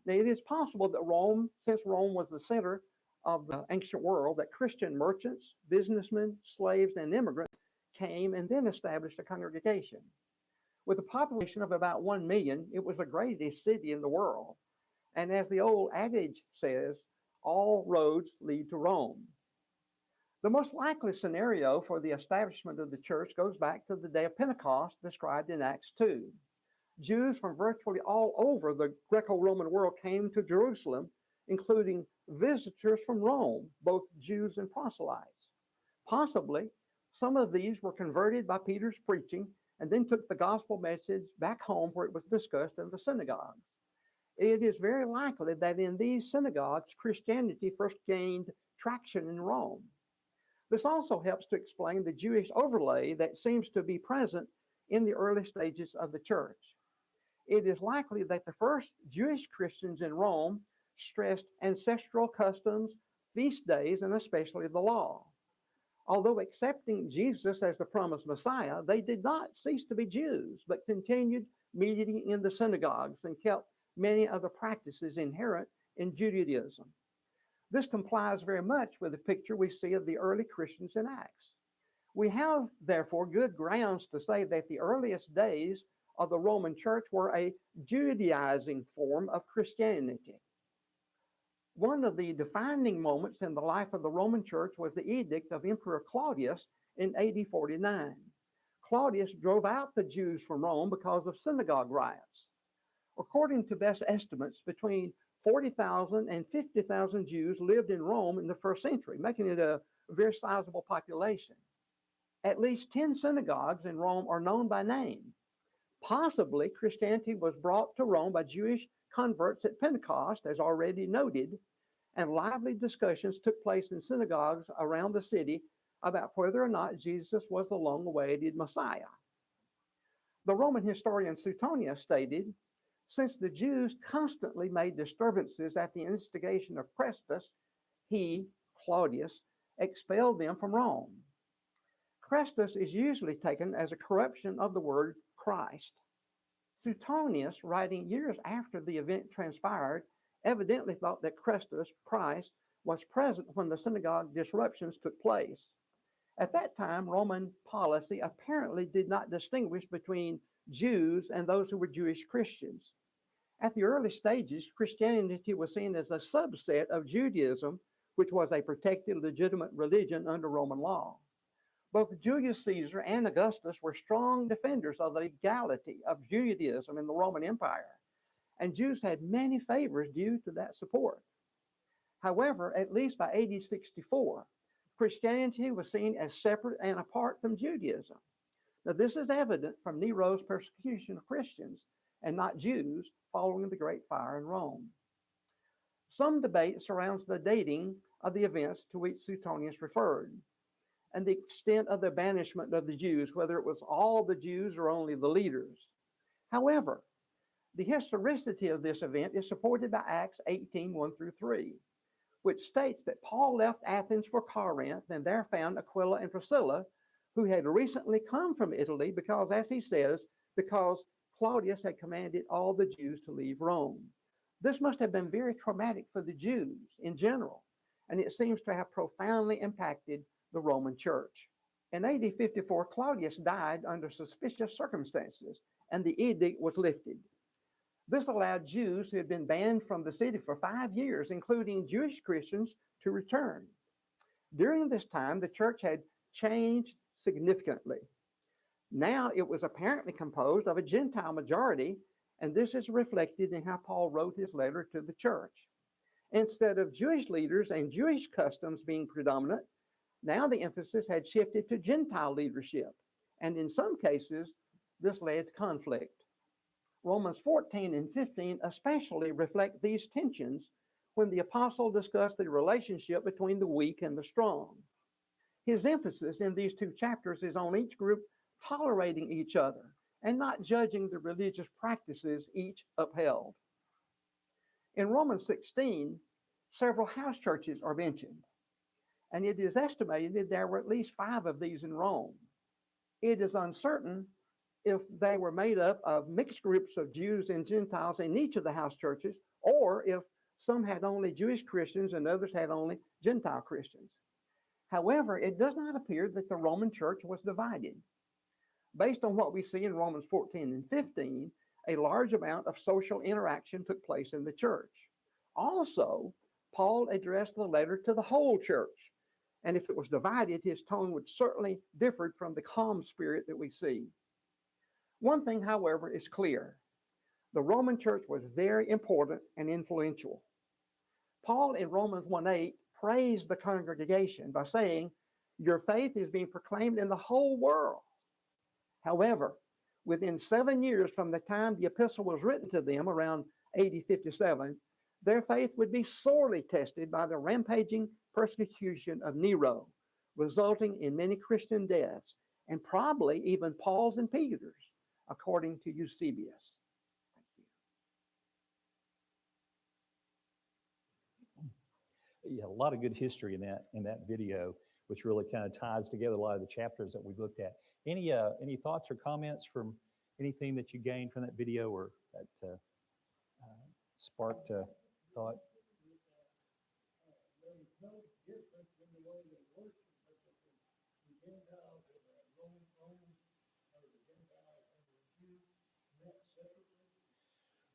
Now, it is possible that Rome, since Rome was the center of the ancient world, that Christian merchants, businessmen, slaves, and immigrants came and then established a congregation. With a population of about 1 million, it was the greatest city in the world. And as the old adage says, all roads lead to Rome. The most likely scenario for the establishment of the church goes back to the day of Pentecost described in Acts 2. Jews from virtually all over the Greco-Roman world came to Jerusalem, including visitors from Rome, both Jews and proselytes. Possibly, some of these were converted by Peter's preaching and then took the gospel message back home where it was discussed in the synagogues. It is very likely that in these synagogues, Christianity first gained traction in Rome. This also helps to explain the Jewish overlay that seems to be present in the early stages of the church. It is likely that the first Jewish Christians in Rome stressed ancestral customs, feast days, and especially the law. Although accepting Jesus as the promised Messiah, they did not cease to be Jews, but continued meeting in the synagogues and kept many other practices inherent in Judaism. This complies very much with the picture we see of the early Christians in Acts. We have, therefore, good grounds to say that the earliest days of the Roman Church were a Judaizing form of Christianity. One of the defining moments in the life of the Roman Church was the edict of Emperor Claudius in AD 49. Claudius drove out the Jews from Rome because of synagogue riots. According to best estimates, between 40,000 and 50,000 Jews lived in Rome in the first century, making it a very sizable population. At least 10 synagogues in Rome are known by name. Possibly Christianity was brought to Rome by Jewish converts at Pentecost, as already noted, and lively discussions took place in synagogues around the city about whether or not Jesus was the long-awaited Messiah. The Roman historian Suetonius stated, since the Jews constantly made disturbances at the instigation of Chrestus, he, Claudius, expelled them from Rome. Chrestus is usually taken as a corruption of the word Christ. Suetonius, writing years after the event transpired, evidently thought that Christus, Christ, was present when the synagogue disruptions took place. At that time, Roman policy apparently did not distinguish between Jews and those who were Jewish Christians. At the early stages, Christianity was seen as a subset of Judaism, which was a protected, legitimate religion under Roman law. Both Julius Caesar and Augustus were strong defenders of the legality of Judaism in the Roman Empire, and Jews had many favors due to that support. However, at least by AD 64, Christianity was seen as separate and apart from Judaism. Now, this is evident from Nero's persecution of Christians and not Jews following the Great Fire in Rome. Some debate surrounds the dating of the events to which Suetonius referred, and the extent of the banishment of the Jews, whether it was all the Jews or only the leaders. However, the historicity of this event is supported by Acts 18, 1-3, which states that Paul left Athens for Corinth and there found Aquila and Priscilla, who had recently come from Italy because, as he says, because Claudius had commanded all the Jews to leave Rome. This must have been very traumatic for the Jews in general, and it seems to have profoundly impacted the Roman Church. In AD 54, Claudius died under suspicious circumstances, and the edict was lifted. This allowed Jews who had been banned from the city for 5 years, including Jewish Christians, to return. During this time, the church had changed significantly. Now it was apparently composed of a Gentile majority, and this is reflected in how Paul wrote his letter to the church. Instead of Jewish leaders and Jewish customs being predominant, now the emphasis had shifted to Gentile leadership, and in some cases, this led to conflict. Romans 14 and 15 especially reflect these tensions when the apostle discussed the relationship between the weak and the strong. His emphasis in these two chapters is on each group tolerating each other and not judging the religious practices each upheld. In Romans 16, several house churches are mentioned, and it is estimated there were at least 5 of these in Rome. It is uncertain if they were made up of mixed groups of Jews and Gentiles in each of the house churches, or if some had only Jewish Christians and others had only Gentile Christians. However, it does not appear that the Roman church was divided. Based on what we see in Romans 14 and 15, a large amount of social interaction took place in the church. Also, Paul addressed the letter to the whole church, and if it was divided, his tone would certainly differ from the calm spirit that we see. One thing, however, is clear. The Roman church was very important and influential. Paul in Romans 1:8 praised the congregation by saying, "Your faith is being proclaimed in the whole world." However, within 7 years from the time the epistle was written to them, around AD 57, their faith would be sorely tested by the rampaging persecution of Nero, resulting in many Christian deaths, and probably even Paul's and Peter's, according to Eusebius. Yeah, a lot of good history in that video, which really kind of ties together a lot of the chapters that we've looked at. Any thoughts or comments from anything that you gained from that video or that sparked thought?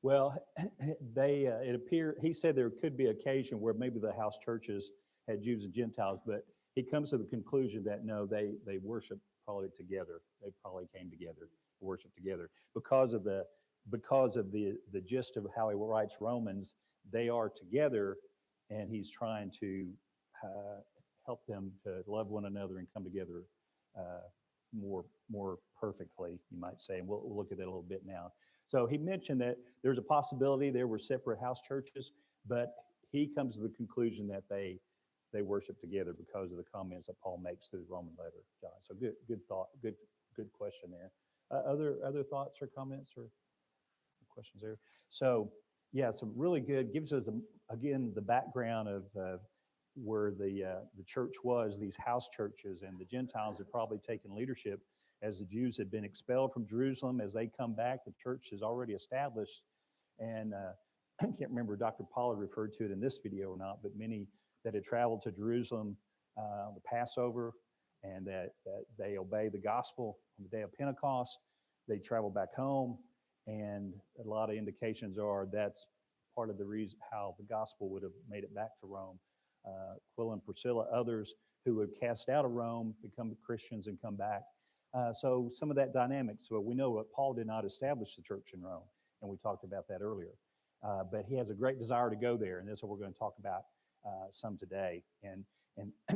Well, he said there could be occasion where maybe the house churches had Jews and Gentiles, but he comes to the conclusion that no, they worship probably together. They probably came together, worship together because of the gist of how he writes Romans. They are together, and he's trying to help them to love one another and come together more perfectly, you might say. And we'll look at that a little bit now. So he mentioned that there's a possibility there were separate house churches, but he comes to the conclusion that they worship together because of the comments that Paul makes through the Roman letter, John. So good thought, good question there. Other thoughts or comments or questions there? So yeah, some really good, gives us again the background of where the church was, these house churches, and the Gentiles had probably taken leadership as the Jews had been expelled from Jerusalem. As they come back, the church is already established. And I can't remember if Dr. Pollard referred to it in this video or not, but many that had traveled to Jerusalem on the Passover and that they obey the gospel on the day of Pentecost, they travel back home. And a lot of indications are that's part of the reason how the gospel would have made it back to Rome. Aquila and Priscilla, others who would cast out of Rome, become Christians and come back. So some of that dynamics. So we know that Paul did not establish the church in Rome, and we talked about that earlier. But he has a great desire to go there, and this is what we're going to talk about some today. And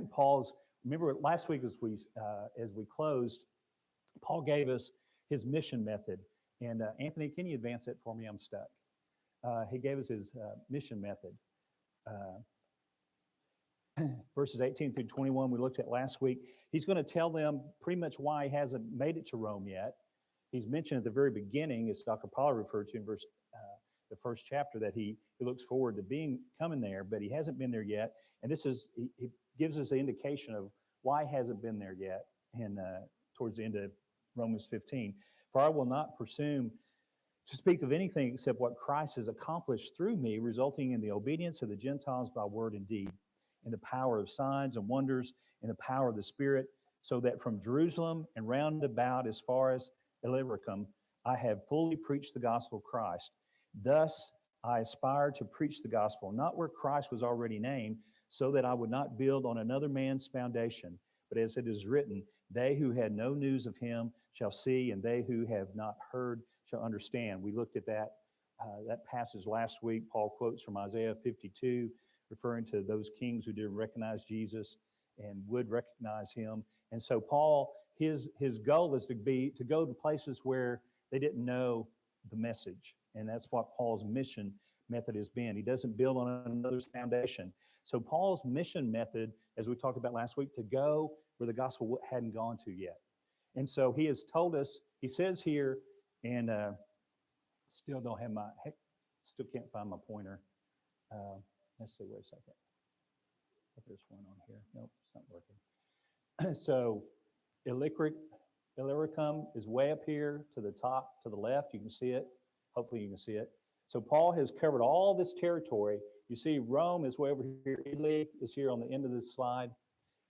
Paul's, remember last week as we closed, Paul gave us his mission method. And Anthony, can you advance it for me? I'm stuck. He gave us his mission method. Verses 18 through 21 we looked at last week. He's going to tell them pretty much why he hasn't made it to Rome yet. He's mentioned at the very beginning, as Dr. Pollard referred to in the first chapter, that he looks forward to coming there, but he hasn't been there yet. And this is, he gives us an indication of why he hasn't been there yet. And towards the end of Romans 15, for I will not presume to speak of anything except what Christ has accomplished through me, resulting in the obedience of the Gentiles by word and deed, in the power of signs and wonders, in the power of the Spirit, so that from Jerusalem and round about as far as Illyricum, I have fully preached the gospel of Christ. Thus, I aspire to preach the gospel, not where Christ was already named, so that I would not build on another man's foundation. But as it is written, they who had no news of him shall see, and they who have not heard shall understand. We looked at that passage last week. Paul quotes from Isaiah 52, referring to those kings who didn't recognize Jesus and would recognize him. And so Paul, his goal is to go to places where they didn't know the message. And that's what Paul's mission method has been. He doesn't build on another's foundation. So Paul's mission method, as we talked about last week, to go where the gospel hadn't gone to yet. And so he has told us, he says here, and still can't find my pointer. Let's see, wait a second. There's one on here. Nope, it's not working. So Illyricum is way up here to the top, to the left. You can see it. Hopefully you can see it. So Paul has covered all this territory. You see, Rome is way over here. Italy is here on the end of this slide.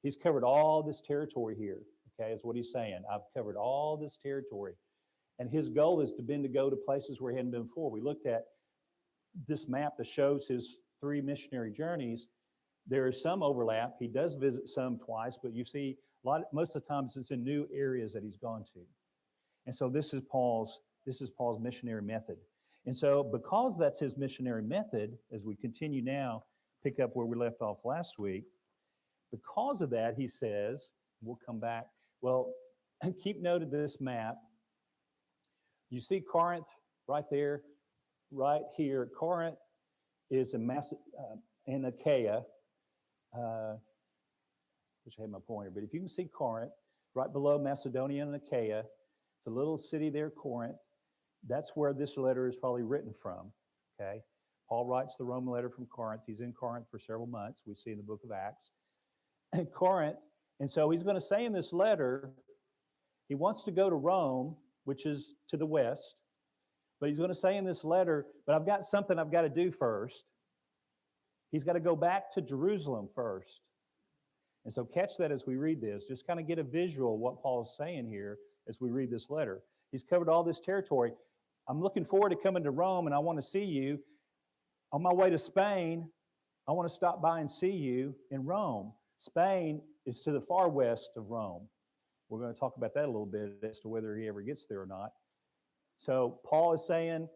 He's covered all this territory here, okay, is what he's saying. I've covered all this territory. And his goal has been to go to places where he hadn't been before. We looked at this map that shows his 3 missionary journeys. There is some overlap. He does visit some twice, but you see, most of the times it's in new areas that he's gone to. And so this is Paul's missionary method. And so because that's his missionary method, as we continue now, pick up where we left off last week, because of that, he says, we'll come back. Well, keep note of this map. You see Corinth right there, right here. Corinth is in Achaia, which I had my pointer, but if you can see Corinth, right below Macedonia and Achaia, it's a little city there, Corinth. That's where this letter is probably written from, okay? Paul writes the Roman letter from Corinth. He's in Corinth for several months. We see in the book of Acts. And Corinth, and so he's going to say in this letter, he wants to go to Rome, which is to the west, but he's going to say in this letter, but I've got something I've got to do first. He's got to go back to Jerusalem first. And so catch that as we read this. Just kind of get a visual of what Paul's saying here as we read this letter. He's covered all this territory. I'm looking forward to coming to Rome, and I want to see you. On my way to Spain, I want to stop by and see you in Rome. Spain is to the far west of Rome. We're going to talk about that a little bit as to whether he ever gets there or not. So Paul is saying,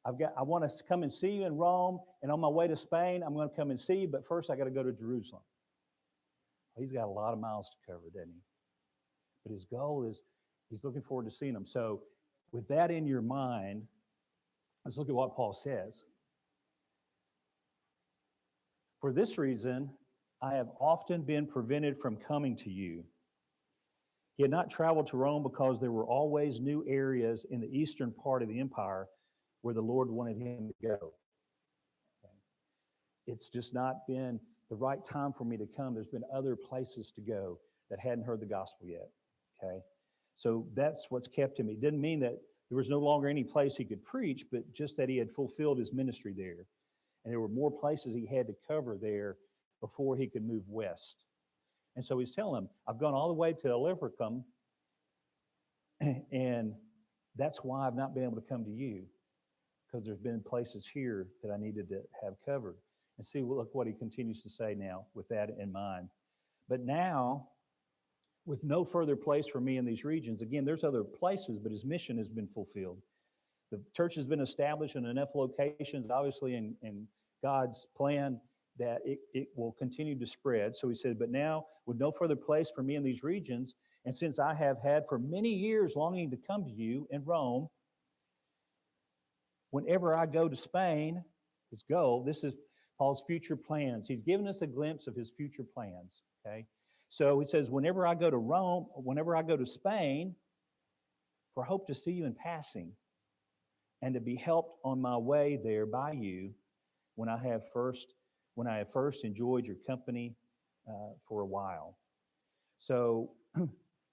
I want to come and see you in Rome, and on my way to Spain, I'm going to come and see you, but first I got to go to Jerusalem. He's got a lot of miles to cover, doesn't he? But his goal is, he's looking forward to seeing them. So with that in your mind, let's look at what Paul says. For this reason, I have often been prevented from coming to you. He had not traveled to Rome because there were always new areas in the eastern part of the empire where the Lord wanted him to go. Okay. It's just not been the right time for me to come. There's been other places to go that hadn't heard the gospel yet. Okay. So that's what's kept him. It didn't mean that there was no longer any place he could preach, but just that he had fulfilled his ministry there. And there were more places he had to cover there before he could move west. And so he's telling them, I've gone all the way to Illyricum, and that's why I've not been able to come to you, because there's been places here that I needed to have covered. And see, look what he continues to say now with that in mind. But now, with no further place for me in these regions, again, there's other places, but his mission has been fulfilled. The church has been established in enough locations, obviously in God's plan, that it will continue to spread. So he said, but now with no further place for me in these regions, and since I have had for many years longing to come to you in Rome, whenever I go to Spain, his goal, this is Paul's future plans. He's given us a glimpse of his future plans, okay? So he says, whenever I go to Rome, whenever I go to Spain, for hope to see you in passing, and to be helped on my way there by you when I have first enjoyed your company for a while. So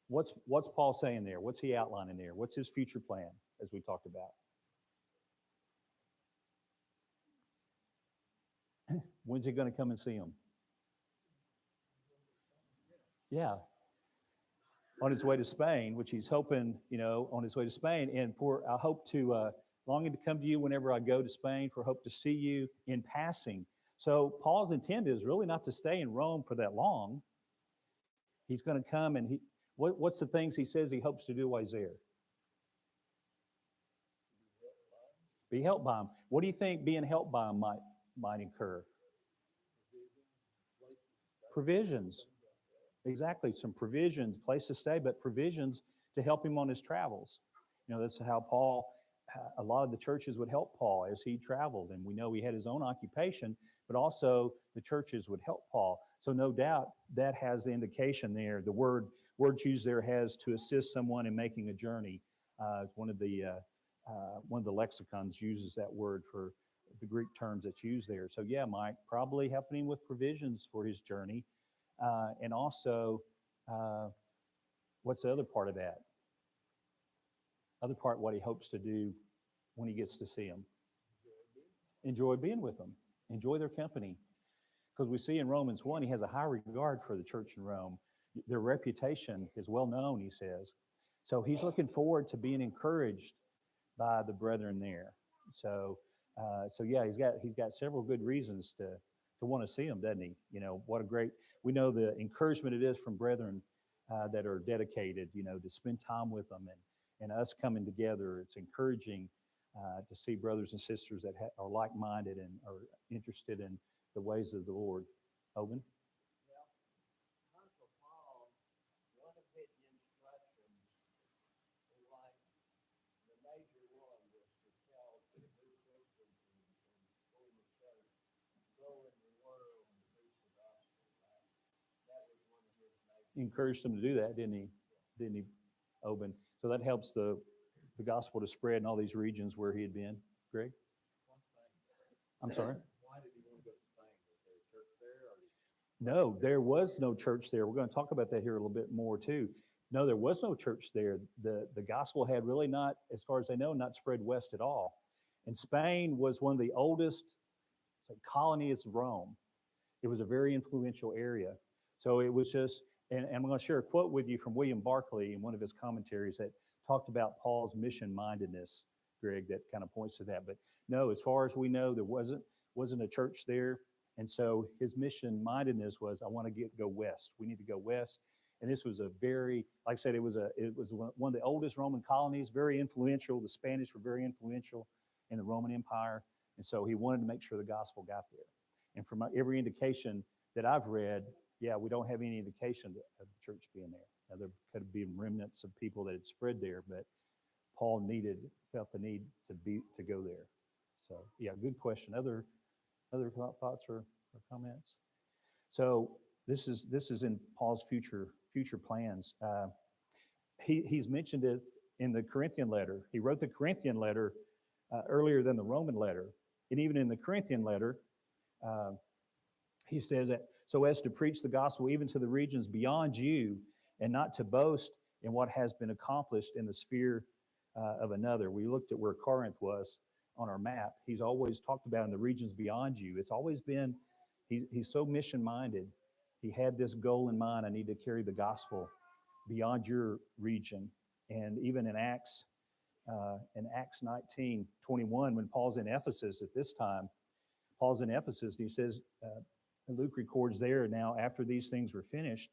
what's Paul saying there? What's he outlining there? What's his future plan, as we talked about? When's he going to come and see him? Yeah. On his way to Spain, which he's hoping, on his way to Spain. And I hope to, longing to come to you whenever I go to Spain, for hope to see you in passing. So Paul's intent is really not to stay in Rome for that long. He's going to come, and what's the things he says he hopes to do while he's there? Be helped by him. What do you think being helped by him might incur? Provisions. Exactly, some provisions, place to stay, but provisions to help him on his travels. That's how a lot of the churches would help Paul as he traveled. And we know he had his own occupation, but also the churches would help Paul. So no doubt that has the indication there. The word used there has to assist someone in making a journey. One of the lexicons uses that word for the Greek terms that's used there. So yeah, Mike, probably helping him with provisions for his journey. And also, what's the other part of that? Other part, what he hopes to do when he gets to see him. enjoy being with them, enjoy their company. Because we see in Romans 1, he has a high regard for the church in Rome. Their reputation is well known, he says. So he's looking forward to being encouraged by the brethren there. So, yeah, he's got several good reasons to want to see them, doesn't he? You know, what a great, we know the encouragement it is from brethren that are dedicated, you know, to spend time with them and us coming together. It's encouraging to see brothers and sisters that are like-minded and are interested in the ways of the Lord. Owen? Uncle Paul, one of his instructions, like the major one, was to tell the new Christians and form the church, go in the world and preach the gospel. That was one of his major. Encouraged them to do that, didn't he? Didn't he, Oben? So that helps the gospel to spread in all these regions where he had been. Greg? I'm sorry? Why did he want to go to Spain? Was there a church there? Or... No, there was no church there. We're going to talk about that here a little bit more too. No, there was no church there. The gospel had really not, as far as I know, not spread west at all. And Spain was one of the oldest colonies of Rome. It was a very influential area. So it was just, and I'm going to share a quote with you from William Barclay in one of his commentaries that talked about Paul's mission-mindedness, Greg, that kind of points to that. But no, as far as we know, there wasn't a church there. And so his mission-mindedness was, I want to go west. We need to go west. And this was a very, like I said, it was one of the oldest Roman colonies, very influential. The Spanish were very influential in the Roman Empire. And so he wanted to make sure the gospel got there. And from every indication that I've read, yeah, we don't have any indication of the church being there. Now, there could have been remnants of people that had spread there, but Paul felt the need to go there. So, yeah, good question. Other thoughts or comments? So this is in Paul's future plans. He's mentioned it in the Corinthian letter. He wrote the Corinthian letter earlier than the Roman letter, and even in the Corinthian letter, he says that so as to preach the gospel even to the regions beyond you, and not to boast in what has been accomplished in the sphere of another. We looked at where Corinth was on our map. He's always talked about in the regions beyond you. It's always been, he's so mission-minded. He had this goal in mind: I need to carry the gospel beyond your region. And even in Acts 19:21, when Paul's in Ephesus at this time, Paul's in Ephesus, and he says, and Luke records there, now after these things were finished,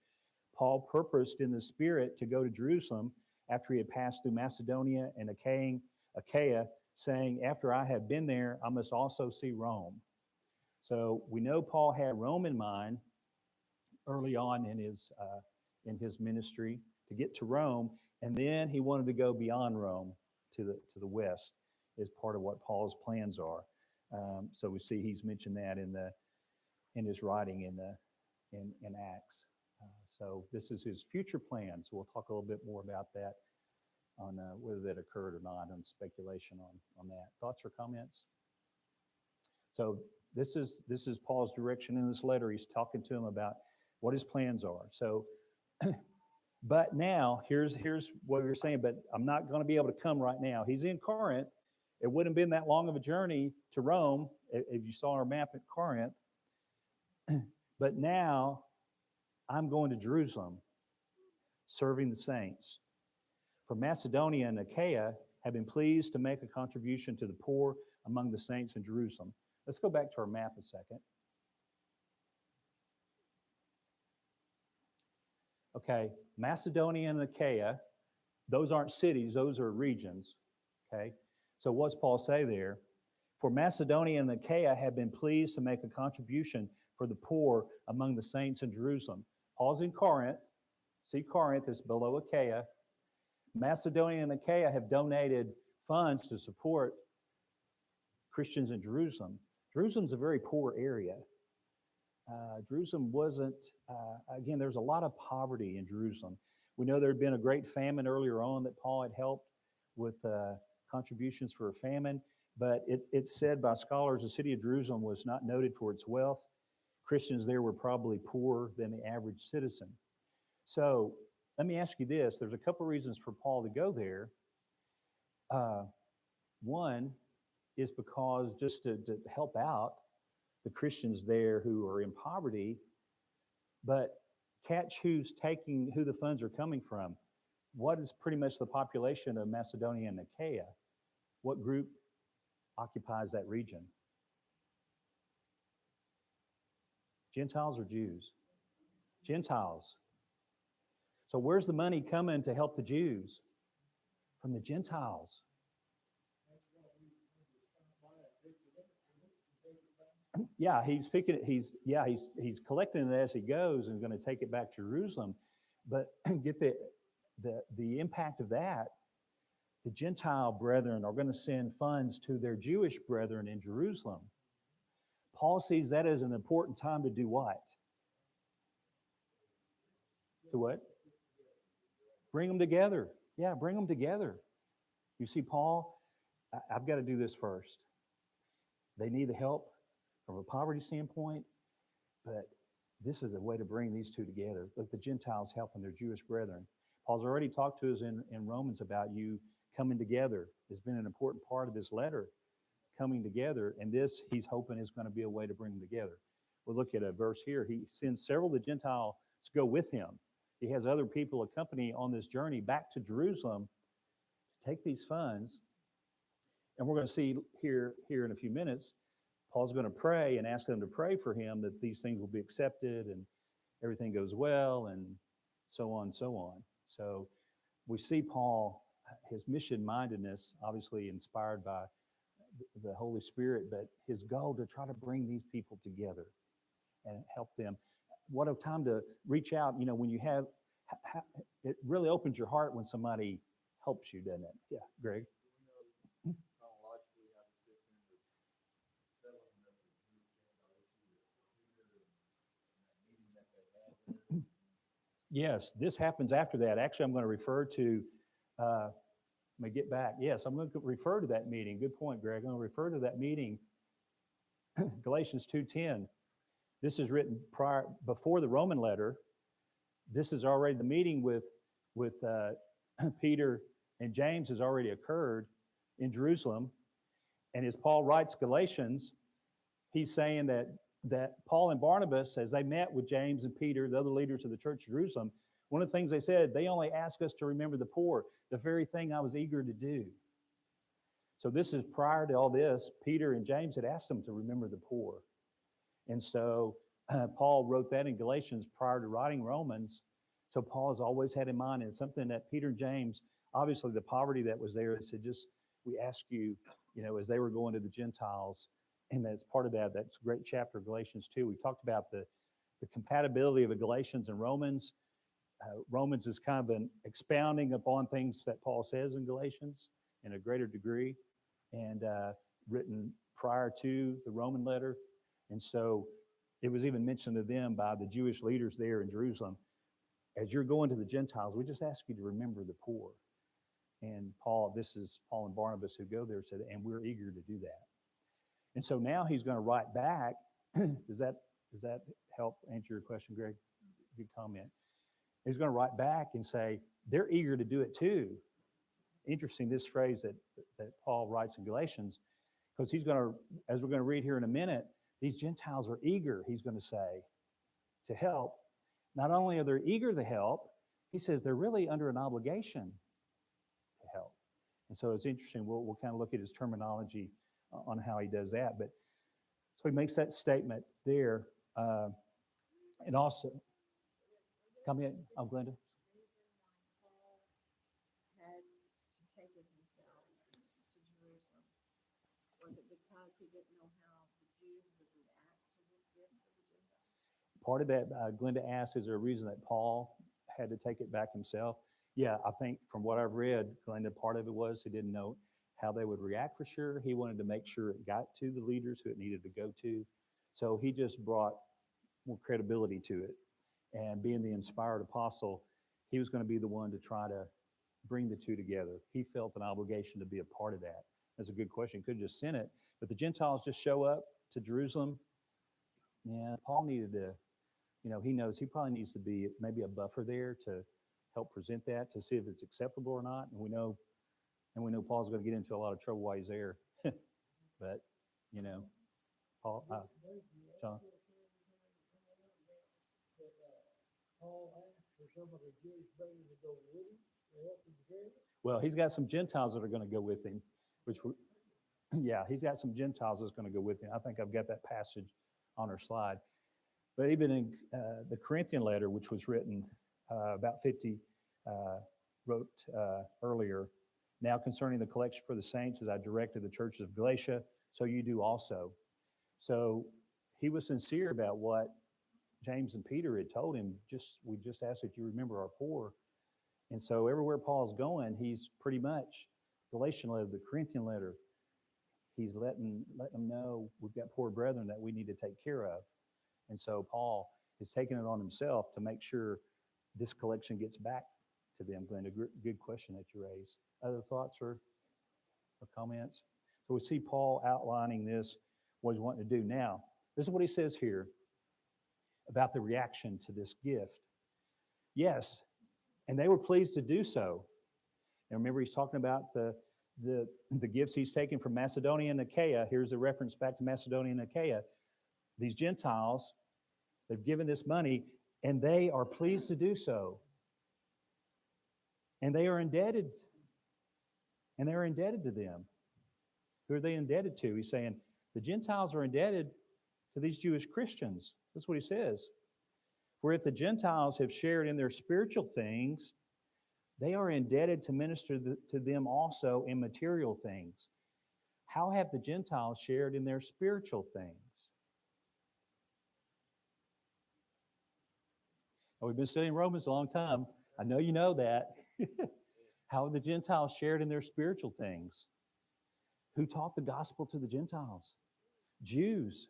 Paul purposed in the Spirit to go to Jerusalem after he had passed through Macedonia and Achaia, saying, after I have been there, I must also see Rome. So we know Paul had Rome in mind early on in his ministry to get to Rome, and then he wanted to go beyond Rome to the west as part of what Paul's plans are. So we see he's mentioned that in his writing in Acts. So this is his future plan. So we'll talk a little bit more about that on whether that occurred or not, on speculation on that. Thoughts or comments? So this is Paul's direction in this letter. He's talking to him about what his plans are. So, but now here's what you're saying. But I'm not going to be able to come right now. He's in Corinth. It wouldn't have been that long of a journey to Rome if you saw our map at Corinth. But now I'm going to Jerusalem, serving the saints. For Macedonia and Achaia have been pleased to make a contribution to the poor among the saints in Jerusalem. Let's go back to our map a second. Okay, Macedonia and Achaia, those aren't cities, those are regions. Okay, so what's Paul say there? For Macedonia and Achaia have been pleased to make a contribution for the poor among the saints in Jerusalem. Paul's in Corinth. See, Corinth is below Achaia. Macedonia and Achaia have donated funds to support Christians in Jerusalem. Jerusalem's a very poor area. Jerusalem wasn't, again, there's a lot of poverty in Jerusalem. We know there had been a great famine earlier on that Paul had helped with contributions for a famine, but it's said by scholars the city of Jerusalem was not noted for its wealth. Christians there were probably poorer than the average citizen. So let me ask you this. There's a couple reasons for Paul to go there. One, is because just to help out the Christians there who are in poverty, but catch who the funds are coming from. What is pretty much the population of Macedonia and Achaia? What group occupies that region? Gentiles or Jews? Gentiles. So where's the money coming to help the Jews? From the Gentiles. Yeah, he's picking it. He's collecting it as he goes and going to take it back to Jerusalem. But get the impact of that. The Gentile brethren are going to send funds to their Jewish brethren in Jerusalem. Paul sees that as an important time to do what? To what? Bring them together. Yeah, bring them together. You see, Paul, I've got to do this first. They need the help from a poverty standpoint, but this is a way to bring these two together. Look, the Gentiles helping their Jewish brethren. Paul's already talked to us in Romans about you coming together. It's been an important part of this letter, coming together, and this he's hoping is going to be a way to bring them together. We'll look at a verse here. He sends several of the Gentiles to go with him. He has other people accompany on this journey back to Jerusalem to take these funds. And we're going to see here in a few minutes, Paul's going to pray and ask them to pray for him that these things will be accepted and everything goes well and so on and so on. So we see Paul, his mission-mindedness, obviously inspired by the Holy Spirit, but his goal to try to bring these people together and help them. What a time to reach out, when you have, it really opens your heart when somebody helps you, doesn't it? Yeah, Greg? Yes, this happens after that. Actually, I'm going to refer to, let me get back. Yes, I'm going to refer to that meeting. Good point, Greg. I'm going to refer to that meeting, Galatians 2:10. This is written before the Roman letter. This is already the meeting with Peter and James has already occurred in Jerusalem. And as Paul writes Galatians, he's saying that Paul and Barnabas, as they met with James and Peter, the other leaders of the church of Jerusalem, one of the things they said, they only ask us to remember the poor, the very thing I was eager to do. So this is prior to all this. Peter and James had asked them to remember the poor. And so Paul wrote that in Galatians prior to writing Romans. So Paul has always had in mind, and it's something that Peter and James, obviously the poverty that was there, said, we ask you, as they were going to the Gentiles, and that's part of that. That's a great chapter of Galatians 2. We talked about the compatibility of Galatians and Romans. Romans is kind of an expounding upon things that Paul says in Galatians in a greater degree, and written prior to the Roman letter. And so it was even mentioned to them by the Jewish leaders there in Jerusalem. As you're going to the Gentiles, we just ask you to remember the poor. And this is Paul and Barnabas who go there, said, and we're eager to do that. And so now he's going to write back. Does that help answer your question, Greg? Good comment. He's going to write back and say, they're eager to do it too. Interesting, this phrase that Paul writes in Galatians, because he's going to, as we're going to read here in a minute, these Gentiles are eager, he's going to say, to help. Not only are they eager to help, he says they're really under an obligation to help. And so it's interesting. We'll kind of look at his terminology on how he does that. But so he makes that statement there. And also, come in. Oh, Glenda. Had to take it himself to Jerusalem. Was it because he didn't know how the Jews would react to this gift of the Gentiles? Part of that, Glenda asked, is there a reason that Paul had to take it back himself? Yeah, I think from what I've read, Glenda, part of it was he didn't know how they would react for sure. He wanted to make sure it got to the leaders who it needed to go to. So he just brought more credibility to it. And being the inspired apostle, he was going to be the one to try to bring the two together. He felt an obligation to be a part of that. That's a good question. Could have just sent it. But the Gentiles just show up to Jerusalem. Yeah, Paul needed to, he knows he probably needs to be maybe a buffer there to help present that, to see if it's acceptable or not. And we know Paul's going to get into a lot of trouble while he's there. But, Paul, John. Paul asked for some of the Jewish brothers to go with him to help him carry it. Well, he's got some Gentiles that are going to go with him, yeah, he's got some Gentiles that's going to go with him. I think I've got that passage on our slide. But even in the Corinthian letter, which was written about 50, wrote earlier, now concerning the collection for the saints, as I directed the churches of Galatia, so you do also. So he was sincere about what James and Peter had told him. We just asked if you remember our poor. And so everywhere Paul's going, he's pretty much Galatian letter, the Corinthian letter, he's letting them know we've got poor brethren that we need to take care of. And so Paul is taking it on himself to make sure this collection gets back to them. Glenn, a good question that you raised. Other thoughts or comments? So we see Paul outlining this, what he's wanting to do. Now, this is what he says here about the reaction to this gift. Yes, and they were pleased to do so. And remember, he's talking about the gifts he's taken from Macedonia and Achaia. Here's a reference back to Macedonia and Achaia. These Gentiles, they've given this money, and they are pleased to do so. And they are indebted. And they're indebted to them. Who are they indebted to? He's saying the Gentiles are indebted to these Jewish Christians. That's what he says. For if the Gentiles have shared in their spiritual things, they are indebted to minister to them also in material things. How have the Gentiles shared in their spiritual things? Well, we've been studying Romans a long time. I know you know that. How have the Gentiles shared in their spiritual things? Who taught the gospel to the Gentiles? Jews.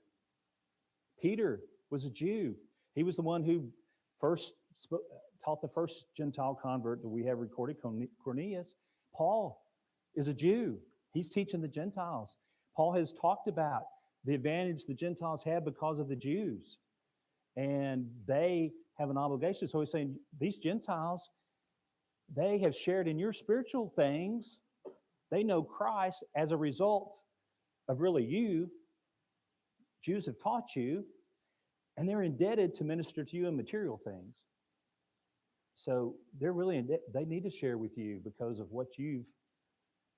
Peter was a Jew. He was the one who first taught the first Gentile convert that we have recorded, Cornelius. Paul is a Jew. He's teaching the Gentiles. Paul has talked about the advantage the Gentiles have because of the Jews. And they have an obligation. So he's saying, these Gentiles, they have shared in your spiritual things. They know Christ as a result of really you. Jews have taught you, and they're indebted to minister to you in material things. So they're really they need to share with you because of what you've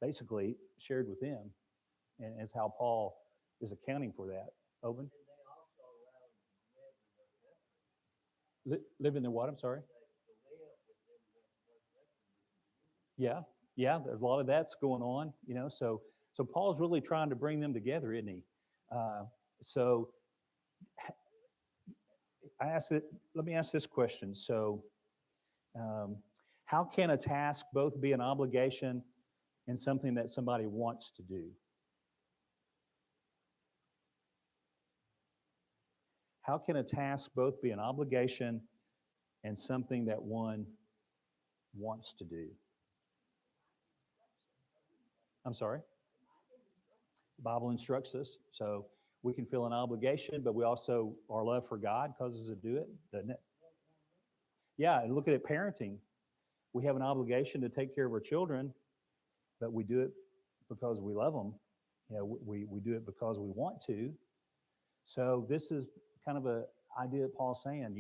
basically shared with them, and as how Paul is accounting for that. Owen? And they also allowed them to live in their country. Live in their what? I'm sorry? To live within the Yeah, there's a lot of that's going on, So Paul's really trying to bring them together, isn't he? So let me ask this question. So, how can a task both be an obligation and something that somebody wants to do? How can a task both be an obligation and something that one wants to do? I'm sorry? The Bible instructs us, so we can feel an obligation, but we also, our love for God causes us to do it, doesn't it? Yeah, and look at it, parenting. We have an obligation to take care of our children, but we do it because we love them. We do it because we want to. So this is kind of an idea that Paul's saying,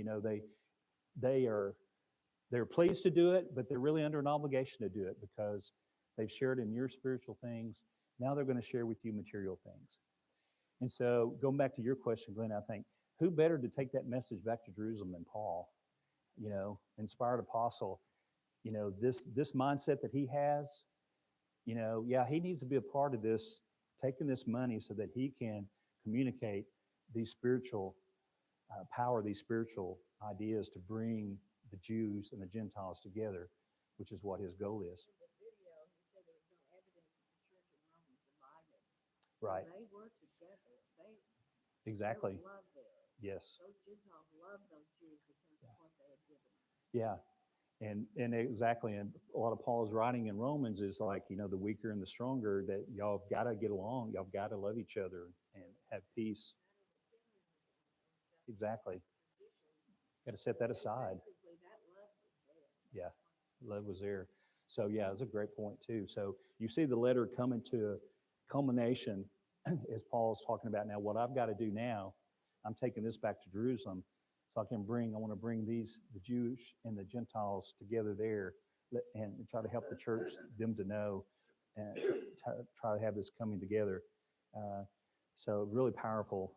they're pleased to do it, but they're really under an obligation to do it because they've shared in your spiritual things. Now they're going to share with you material things. And so going back to your question, Glenn, I think, who better to take that message back to Jerusalem than Paul? Inspired apostle, this mindset that he has, he needs to be a part of this, taking this money so that he can communicate these spiritual power, these spiritual ideas to bring the Jews and the Gentiles together, which is what his goal is. In the video, he said there was no evidence that the church in Rome was divided. Right. They were together. Exactly. There was love there. Yes. Those Gentiles loved those Jews because of what they had given them. Yeah. And exactly. And a lot of Paul's writing in Romans is like, the weaker and the stronger, that y'all have got to get along. Y'all have got to love each other and have peace. Exactly. Got to set that aside. Basically, that love was there. Yeah. Love was there. So yeah, that's a great point too. So you see the letter coming to a culmination as Paul's talking about now, what I've got to do now, I'm taking this back to Jerusalem, so I want to bring the Jewish and the Gentiles together there, and try to help the church, them to know, and try to have this coming together. So really powerful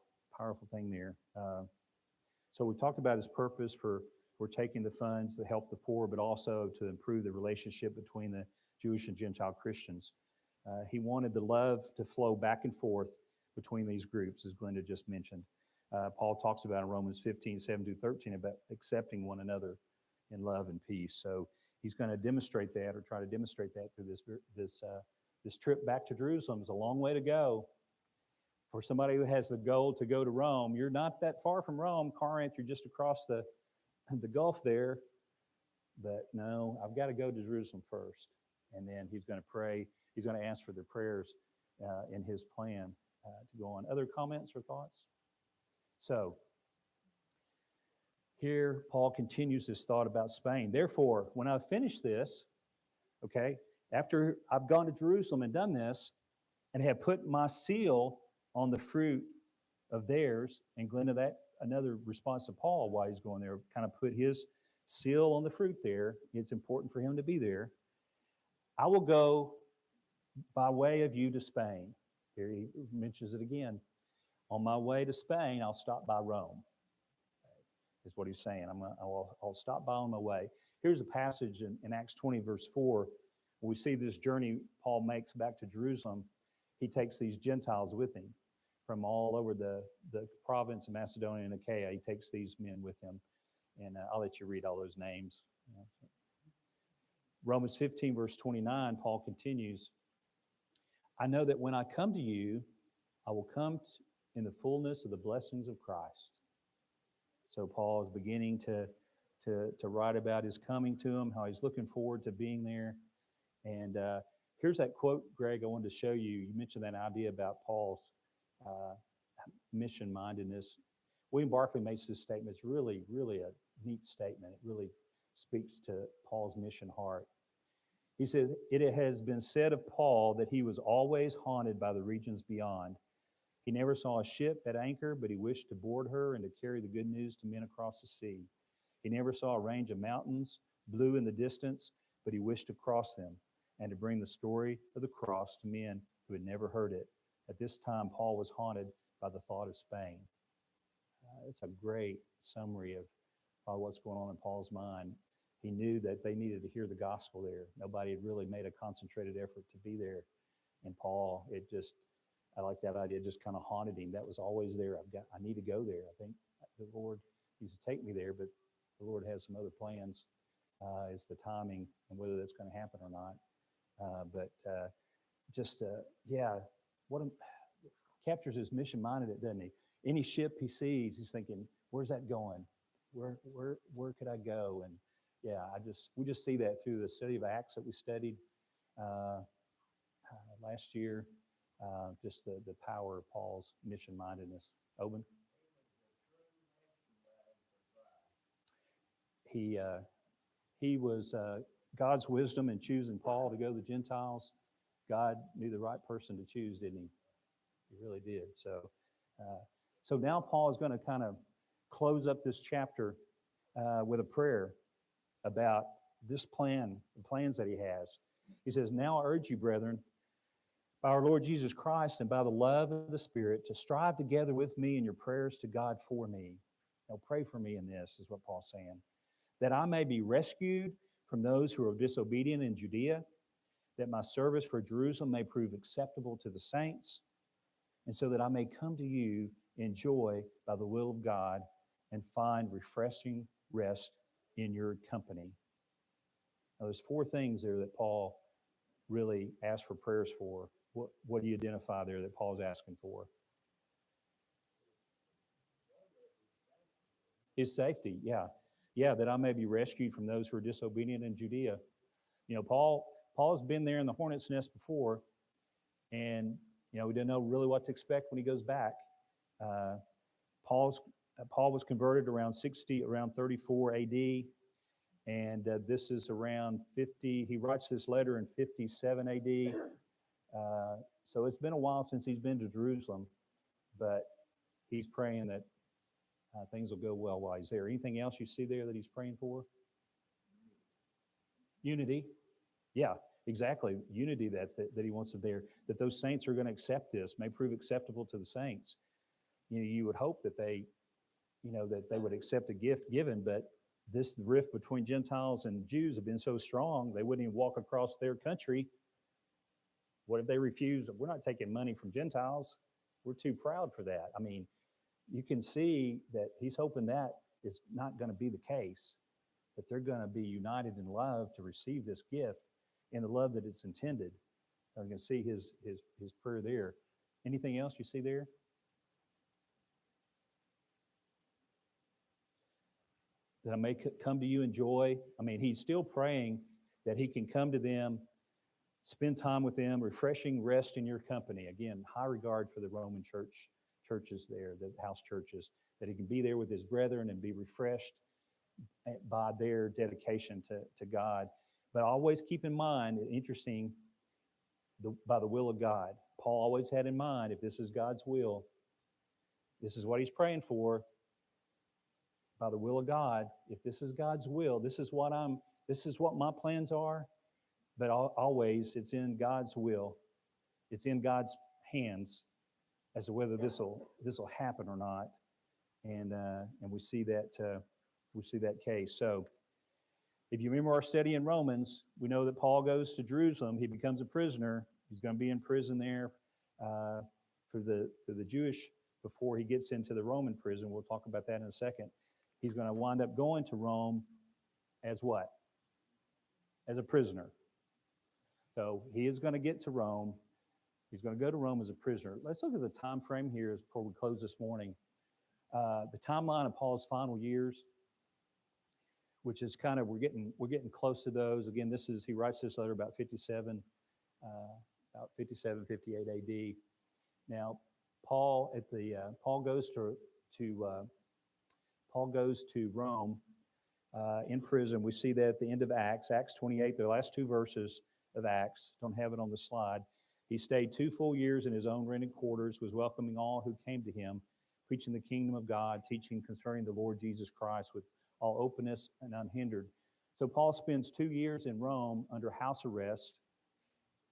thing there. So we talked about his purpose for taking the funds to help the poor, but also to improve the relationship between the Jewish and Gentile Christians. He wanted the love to flow back and forth between these groups, as Glenda just mentioned. Paul talks about in Romans 15, 7-13, about accepting one another in love and peace. So he's going to demonstrate that, or try to demonstrate that through this trip back to Jerusalem. It's a long way to go. For somebody who has the goal to go to Rome, you're not that far from Rome. Corinth, you're just across the Gulf there. But no, I've got to go to Jerusalem first. And then he's going to pray. He's going to ask for their prayers in his plan to go on. Other comments or thoughts? So here, Paul continues his thought about Spain. Therefore, when I finish this, okay, after I've gone to Jerusalem and done this, and have put my seal on the fruit of theirs, and Glenda, that another response to Paul while he's going there, kind of put his seal on the fruit there. It's important for him to be there. I will go by way of you to Spain. Here he mentions it again. On my way to Spain, I'll stop by Rome, is what he's saying. I'll stop by on my way. Here's a passage in Acts 20, verse 4, where we see this journey Paul makes back to Jerusalem. He takes these Gentiles with him from all over the province of Macedonia and Achaia. He takes these men with him. And I'll let you read all those names. Romans 15, verse 29, Paul continues, I know that when I come to you, I will come in the fullness of the blessings of Christ. So Paul is beginning to write about his coming to him, how he's looking forward to being there. And here's that quote, Greg, I wanted to show you. You mentioned that idea about Paul's mission-mindedness. William Barclay makes this statement. It's really, really a neat statement. It really speaks to Paul's mission heart. He says, it has been said of Paul that he was always haunted by the regions beyond. He never saw a ship at anchor, but he wished to board her and to carry the good news to men across the sea. He never saw a range of mountains, blue in the distance, but he wished to cross them and to bring the story of the cross to men who had never heard it. At this time, Paul was haunted by the thought of Spain. It's a great summary of what's going on in Paul's mind. He knew that they needed to hear the gospel there. Nobody had really made a concentrated effort to be there. And Paul, I like that idea, it just kind of haunted him. That was always there. I need to go there. I think the Lord needs to take me there, but the Lord has some other plans. It's the timing and whether that's going to happen or not. Captures his mission-minded, doesn't he? Any ship he sees, he's thinking, where's that going? Where could I go? And yeah, we just see that through the study of Acts that we studied last year. Just the power of Paul's mission-mindedness. Oben? He was God's wisdom in choosing Paul to go to the Gentiles. God knew the right person to choose, didn't he? He really did. So now Paul is going to kind of close up this chapter with a prayer about this plan, the plans that he has. He says, now I urge you, brethren, by our Lord Jesus Christ and by the love of the Spirit, to strive together with me in your prayers to God for me. Now pray for me in this, is what Paul's saying. That I may be rescued from those who are disobedient in Judea, that my service for Jerusalem may prove acceptable to the saints, and so that I may come to you in joy by the will of God and find refreshing rest in your company. Now, there's 4 things there that Paul really asked for prayers for. What do you identify there that Paul's asking for? His safety, yeah. Yeah, that I may be rescued from those who are disobedient in Judea. You know, Paul's been there in the hornet's nest before, and, you know, we didn't know really what to expect when he goes back. Paul was converted around 34 AD, and this is around 50. He writes this letter in 57 AD. So it's been a while since he's been to Jerusalem, but he's praying that things will go well while he's there. Anything else you see there that he's praying for? Unity. Yeah, exactly. Unity that he wants to there, that those saints are going to accept this, may prove acceptable to the saints. You would hope that they would accept a gift given, but this rift between Gentiles and Jews have been so strong, they wouldn't even walk across their country. What if they refuse? We're not taking money from Gentiles. We're too proud for that. I mean, you can see that he's hoping that is not going to be the case, that they're going to be united in love to receive this gift in the love that it's intended. You can see his prayer there. Anything else you see there? That I may come to you in joy. I mean, he's still praying that he can come to them, spend time with them, refreshing rest in your company. Again, high regard for the Roman churches there, the house churches, that he can be there with his brethren and be refreshed by their dedication to God. But always keep in mind, interesting, by the will of God. Paul always had in mind, if this is God's will, this is what he's praying for. By the will of God, if this is God's will, this is what my plans are. But always, it's in God's will. It's in God's hands as to whether this will happen or not. And we see that case. So, if you remember our study in Romans, we know that Paul goes to Jerusalem. He becomes a prisoner. He's going to be in prison there for the Jewish before he gets into the Roman prison. We'll talk about that in a second. He's going to wind up going to Rome as what? As a prisoner. So he is going to get to Rome. He's going to go to Rome as a prisoner. Let's look at the time frame here before we close this morning. The timeline of Paul's final years, which is kind of, we're getting close to those. Again, he writes this letter about 57, 58 AD. Now, Paul goes to Rome in prison. We see that at the end of Acts 28, the last two verses of Acts. Don't have it on the slide. He stayed 2 full years in his own rented quarters, was welcoming all who came to him, preaching the kingdom of God, teaching concerning the Lord Jesus Christ with all openness and unhindered. So Paul spends 2 years in Rome under house arrest,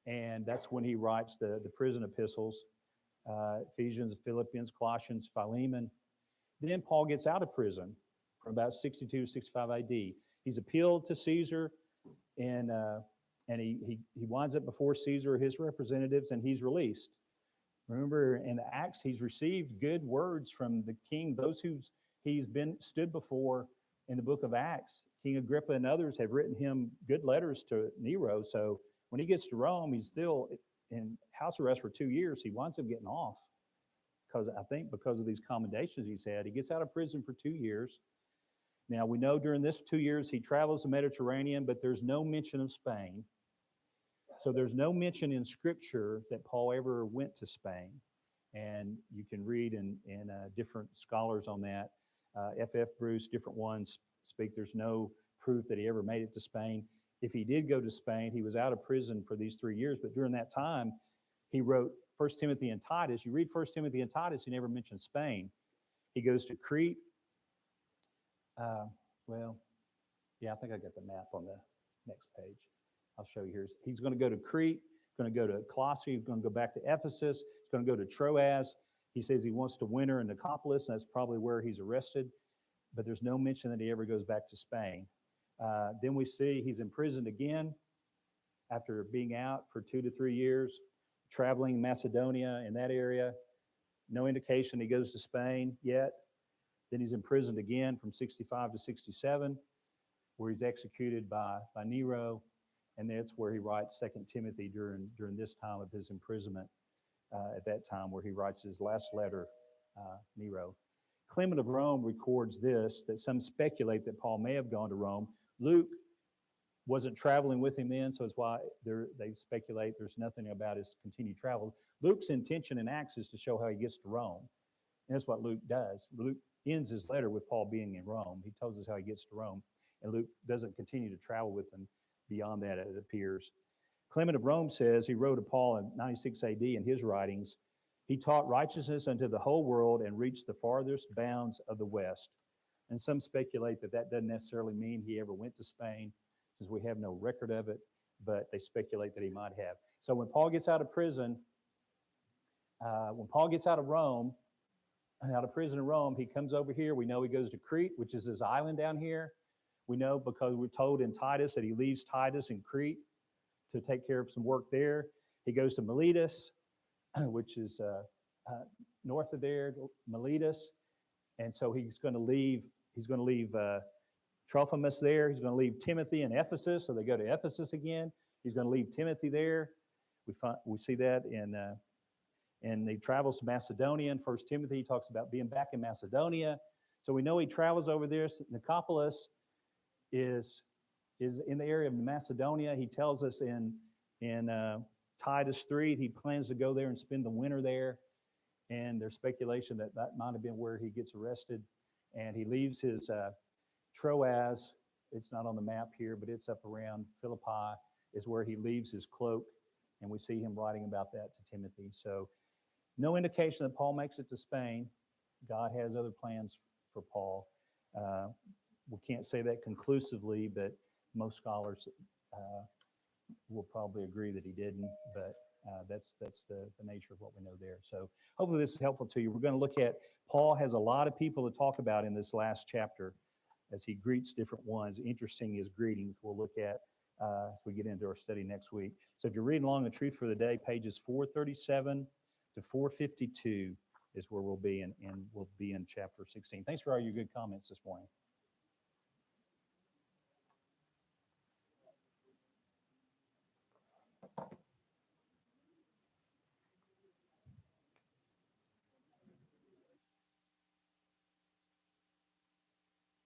and that's when he writes the prison epistles, Ephesians, Philippians, Colossians, Philemon. Then Paul gets out of prison from about 62 to 65 AD. He's appealed to Caesar, and he winds up before Caesar, his representatives, and he's released. Remember, in the Acts, he's received good words from the king, those he's stood before in the book of Acts. King Agrippa and others have written him good letters to Nero. So when he gets to Rome, he's still in house arrest for 2 years. He winds up getting off because of these commendations he's had. He gets out of prison for 2 years. Now, we know during this 2 years, he travels the Mediterranean, but there's no mention of Spain. So there's no mention in Scripture that Paul ever went to Spain. And you can read in different scholars on that. F.F. Bruce, different ones speak. There's no proof that he ever made it to Spain. If he did go to Spain, he was out of prison for these 3 years. But during that time, he wrote 1 Timothy and Titus. You read 1 Timothy and Titus, he never mentions Spain. He goes to Crete. I think I got the map on the next page. I'll show you here. He's going to go to Crete, going to go to Colossae, he's going to go back to Ephesus, he's going to go to Troas. He says he wants to winter in Nicopolis, and that's probably where he's arrested, but there's no mention that he ever goes back to Spain. Then we see he's imprisoned again after being out for 2 to 3 years, traveling Macedonia in that area. No indication he goes to Spain yet. Then he's imprisoned again from 65 to 67, where he's executed by Nero. And that's where he writes 2 Timothy during this time of his imprisonment, at that time where he writes his last letter, Nero. Clement of Rome records this, that some speculate that Paul may have gone to Rome. Luke wasn't traveling with him then, so it's why they speculate there's nothing about his continued travel. Luke's intention in Acts is to show how he gets to Rome. And that's what Luke does. Luke ends his letter with Paul being in Rome. He tells us how he gets to Rome. And Luke doesn't continue to travel with them beyond that, it appears. Clement of Rome says, he wrote to Paul in 96 AD in his writings, he taught righteousness unto the whole world and reached the farthest bounds of the West. And some speculate that that doesn't necessarily mean he ever went to Spain, since we have no record of it, but they speculate that he might have. So when Paul gets out of prison, when Paul gets out of prison in Rome, he comes over here. We know he goes to Crete, which is this island down here. We know because we're told in Titus that he leaves Titus in Crete to take care of some work there. He goes to Miletus, which is north of there, Miletus. And so he's going to leave Trophimus there. He's going to leave Timothy in Ephesus. So they go to Ephesus again. He's going to leave Timothy there. We see that and he travels to Macedonia. In 1 Timothy, he talks about being back in Macedonia. So we know he travels over there. Nicopolis is in the area of Macedonia. He tells us in Titus 3, he plans to go there and spend the winter there. And there's speculation that that might have been where he gets arrested. And he leaves his Troas. It's not on the map here, but it's up around Philippi, is where he leaves his cloak. And we see him writing about that to Timothy. So no indication that Paul makes it to Spain. God has other plans for Paul. We can't say that conclusively, but most scholars will probably agree that he didn't. But that's the nature of what we know there. So hopefully this is helpful to you. We're going to look at, Paul has a lot of people to talk about in this last chapter as he greets different ones. Interesting his greetings we'll look at as we get into our study next week. So if you're reading along the Truth for the Day, pages 437 to 452 is where we'll be, and we'll be in chapter 16. Thanks for all your good comments this morning.